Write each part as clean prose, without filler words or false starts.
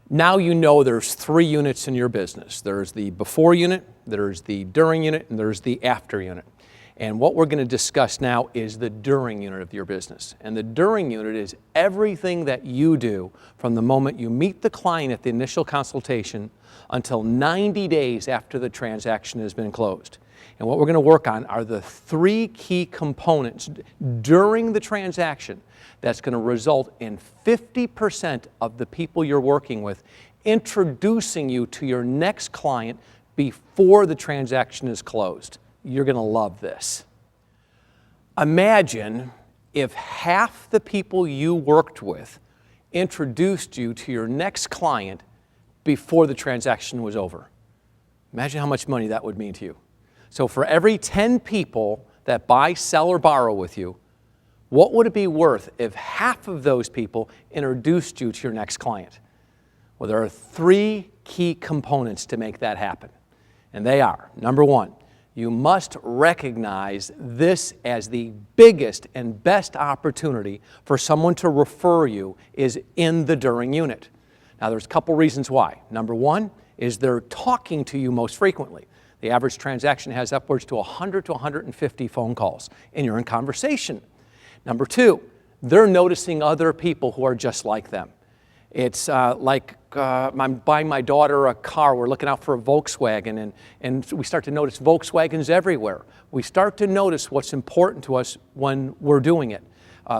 Now you know there's 3 units in your business. There's the before unit, there's the during unit, and there's the after unit. And what we're going to discuss now is the during unit of your business. And the during unit is everything that you do from the moment you meet the client at the initial consultation until 90 days after the transaction has been closed. And what we're going to work on are the 3 key components during the transaction that's going to result in 50% of the people you're working with introducing you to your next client before the transaction is closed. You're going to love this. Imagine if half the people you worked with introduced you to your next client before the transaction was over. Imagine how much money that would mean to you. So for every 10 people that buy, sell, or borrow with you, what would it be worth if half of those people introduced you to your next client? Well, there are 3 key components to make that happen. And they are, number 1, you must recognize this as the biggest and best opportunity for someone to refer you is in the during unit. Now, there's a couple reasons why. Number 1 is they're talking to you most frequently. The average transaction has upwards to 100 to 150 phone calls, and you're in conversation. Number 2, they're noticing other people who are just like them. It's like I'm buying my daughter a car. We're looking out for a Volkswagen, and we start to notice Volkswagens everywhere. We start to notice what's important to us when we're doing it.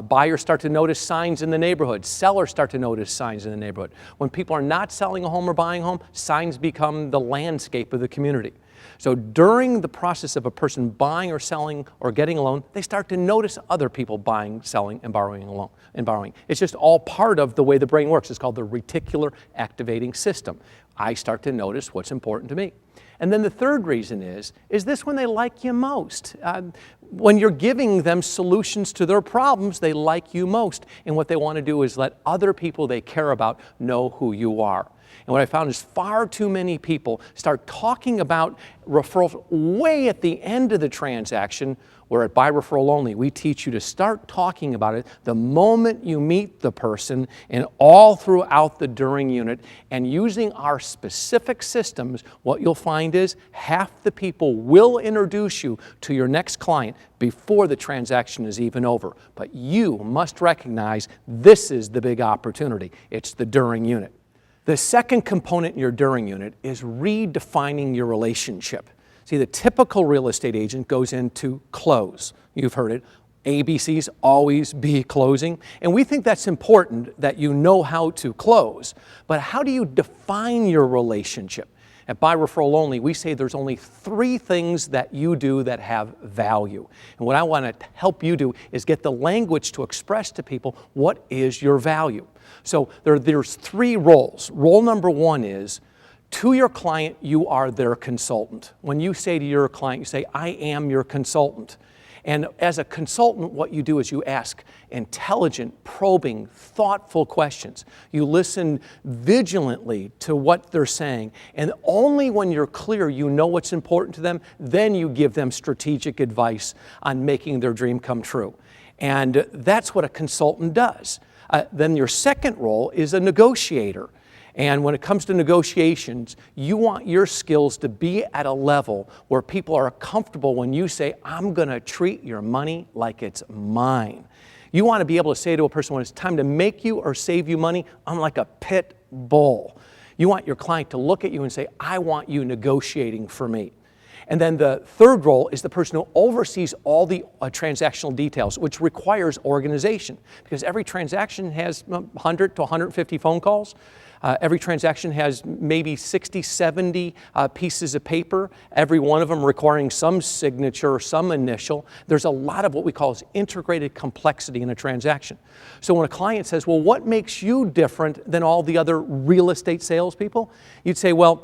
Buyers start to notice signs in the neighborhood. Sellers start to notice signs in the neighborhood. When people are not selling a home or buying a home, signs become the landscape of the community. So during the process of a person buying or selling or getting a loan, they start to notice other people buying, selling, and borrowing a loan. It's just all part of the way the brain works. It's called the reticular activating system. I start to notice what's important to me. And then the third reason is this when they like you most? When you're giving them solutions to their problems, they like you most. And what they want to do is let other people they care about know who you are. And what I found is far too many people start talking about referrals way at the end of the transaction, where at By Referral Only, we teach you to start talking about it the moment you meet the person and all throughout the during unit. And using our specific systems, what you'll find is half the people will introduce you to your next client before the transaction is even over. But you must recognize this is the big opportunity. It's the during unit. The second component in your during unit is redefining your relationship. See, the typical real estate agent goes into close. You've heard it. ABCs, always be closing. And we think that's important that you know how to close. But how do you define your relationship? At By Referral Only, we say there's only 3 things that you do that have value. And what I want to help you do is get the language to express to people what is your value. So there's 3 roles. Role number 1 is, to your client, you are their consultant. When you say to your client, you say, I am your consultant. And as a consultant, what you do is you ask intelligent, probing, thoughtful questions. You listen vigilantly to what they're saying. And only when you're clear, you know what's important to them, then you give them strategic advice on making their dream come true. And that's what a consultant does. Then your second role is a negotiator. And when it comes to negotiations, you want your skills to be at a level where people are comfortable when you say, I'm going to treat your money like it's mine. You want to be able to say to a person when it's time to make you or save you money, I'm like a pit bull. You want your client to look at you and say, I want you negotiating for me. And then the third role is the person who oversees all the transactional details, which requires organization. Because every transaction has 100 to 150 phone calls. Every transaction has maybe 60, 70 pieces of paper, every one of them requiring some signature or some initial. There's a lot of what we call integrated complexity in a transaction. So when a client says, well, what makes you different than all the other real estate salespeople? You'd say, well,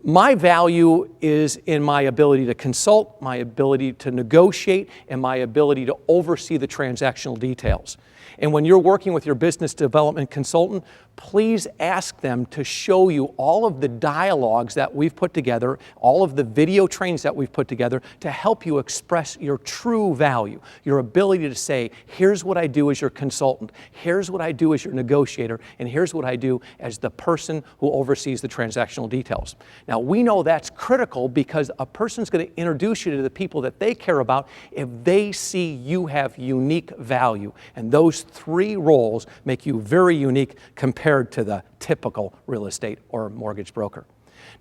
My value is in my ability to consult, my ability to negotiate, and my ability to oversee the transactional details. And when you're working with your business development consultant, please ask them to show you all of the dialogues that we've put together, all of the video trainings that we've put together to help you express your true value, your ability to say, here's what I do as your consultant, here's what I do as your negotiator, and here's what I do as the person who oversees the transactional details. Now, we know that's critical because a person's going to introduce you to the people that they care about if they see you have unique value. And those three roles make you very unique compared to the typical real estate or mortgage broker.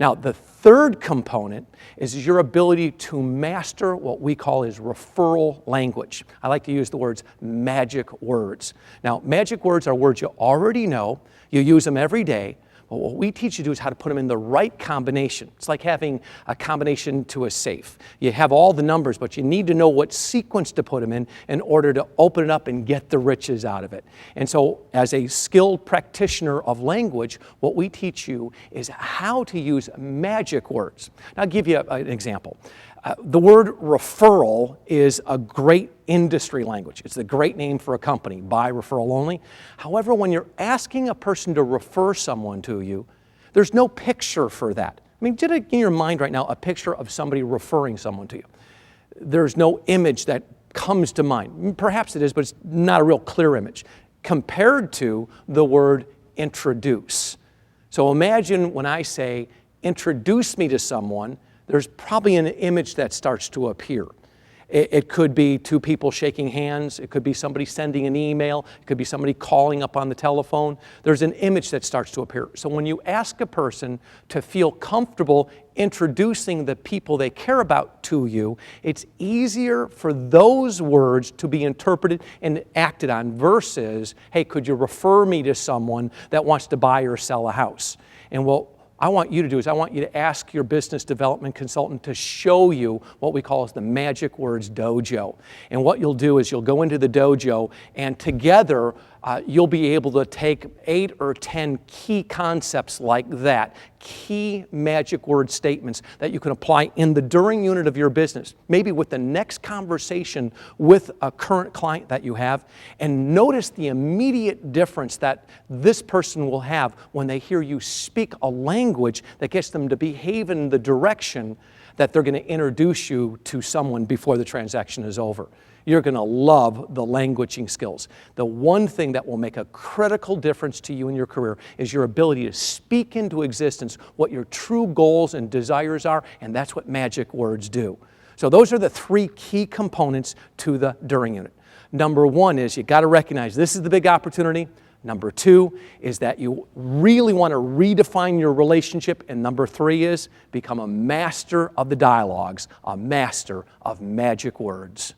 Now, the third component is your ability to master what we call is referral language. I like to use the words magic words. Now, magic words are words you already know. You use them every day. But what we teach you to do is how to put them in the right combination. It's like having a combination to a safe. You have all the numbers, but you need to know what sequence to put them in order to open it up and get the riches out of it. And so as a skilled practitioner of language, what we teach you is how to use magic words. Now, I'll give you an example. The word referral is a great industry language. It's a great name for a company, buy referral only. However, when you're asking a person to refer someone to you, there's no picture for that. I mean, get in your mind right now a picture of somebody referring someone to you. There's no image that comes to mind. Perhaps it is, but it's not a real clear image compared to the word introduce. So imagine when I say, introduce me to someone, there's probably an image that starts to appear. It could be two people shaking hands. It could be somebody sending an email. It could be somebody calling up on the telephone. There's an image that starts to appear. So when you ask a person to feel comfortable introducing the people they care about to you, it's easier for those words to be interpreted and acted on versus, hey, could you refer me to someone that wants to buy or sell a house? And what I want you to do is I want you to ask your business development consultant to show you what we call as the magic words dojo. And what you'll do is you'll go into the dojo and together you'll be able to take 8 or 10 key concepts like that, key magic word statements that you can apply in the during unit of your business, maybe with the next conversation with a current client that you have, and notice the immediate difference that this person will have when they hear you speak a language that gets them to behave in the direction that they're going to introduce you to someone before the transaction is over. You're going to love the languaging skills. The one thing that will make a critical difference to you in your career is your ability to speak into existence what your true goals and desires are, and that's what magic words do. So those are the 3 key components to the during unit. Number 1 is you got to recognize this is the big opportunity. Number 2 is that you really want to redefine your relationship. And number 3 is become a master of the dialogues, a master of magic words.